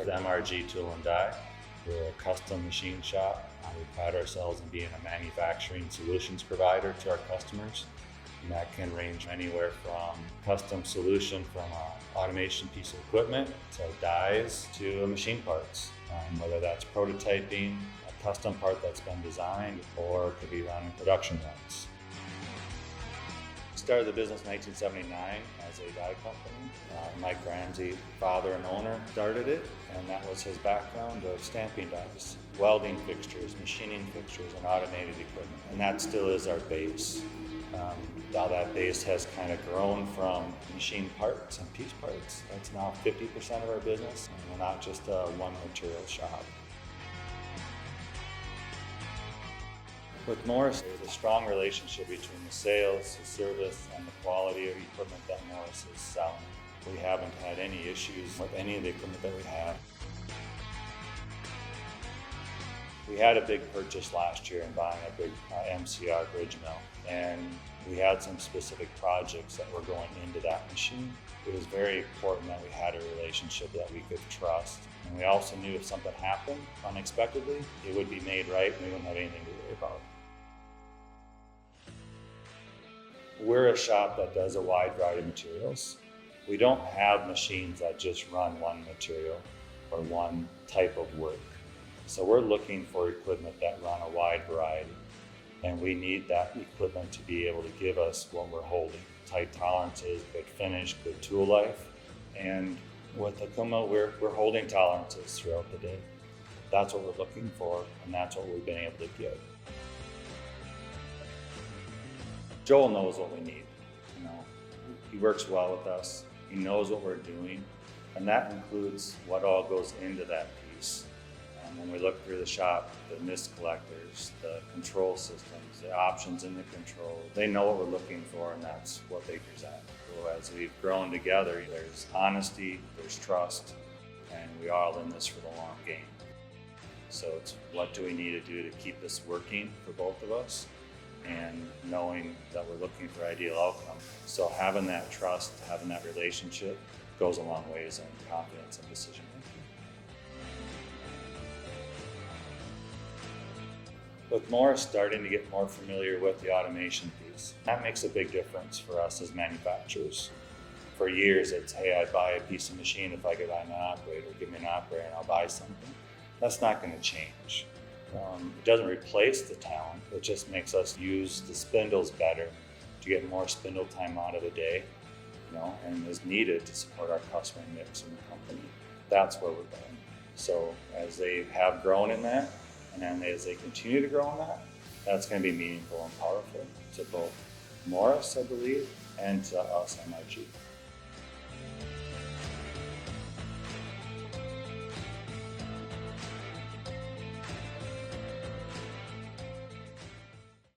We're MRG Tool and Die. We're a custom machine shop. We pride ourselves in being a manufacturing solutions provider to our customers. And that can range anywhere from custom solution from an automation piece of equipment to dies to machine parts, whether that's prototyping, a custom part that's been designed, or it could be running production runs. Started the business in 1979 as a die company. Mike Ramsey, father and owner, started it, and that was his background of stamping dies, welding fixtures, machining fixtures, and automated equipment. And that still is our base. Now that base has kind of grown from machine parts and piece parts. That's now 50% of our business, and we're not just a one material shop. With Morris, there's a strong relationship between the sales, the service, and the quality of equipment that Morris is selling. We haven't had any issues with any of the equipment that we have. We had a big purchase last year in buying a big MCR bridge mill, and we had some specific projects that were going into that machine. It was very important that we had a relationship that we could trust, and we also knew if something happened unexpectedly, it would be made right and we wouldn't have anything to worry about. We're a shop that does a wide variety of materials. We don't have machines that just run one material or one type of work. So we're looking for equipment that run a wide variety, and we need that equipment to be able to give us what we're holding. Tight tolerances, good finish, good tool life. And with Okuma, we're holding tolerances throughout the day. That's what we're looking for, and that's what we've been able to get. Joel knows what we need. He works well with us. He knows what we're doing, and that includes what all goes into that piece. When we look through the shop, the mist collectors, the control systems, the options in the control, they know what we're looking for, and that's what they present. So as we've grown together, there's honesty, there's trust, and we're all in this for the long game. So it's what do we need to do to keep this working for both of us, and knowing that we're looking for ideal outcomes. So having that trust, having that relationship goes a long ways in confidence and decision making. With Morris starting to get more familiar with the automation piece, that makes a big difference for us as manufacturers. For years, it's, hey, I'd buy a piece of machine if I could buy an operator, give me an operator and I'll buy something. That's not going to change. It doesn't replace the talent, it just makes us use the spindles better to get more spindle time out of the day, and is needed to support our customer mix in the company. That's where we're going. So as they have grown in that, and then as they continue to grow on that, that's going to be meaningful and powerful to both Morris, I believe, and to us, MRG.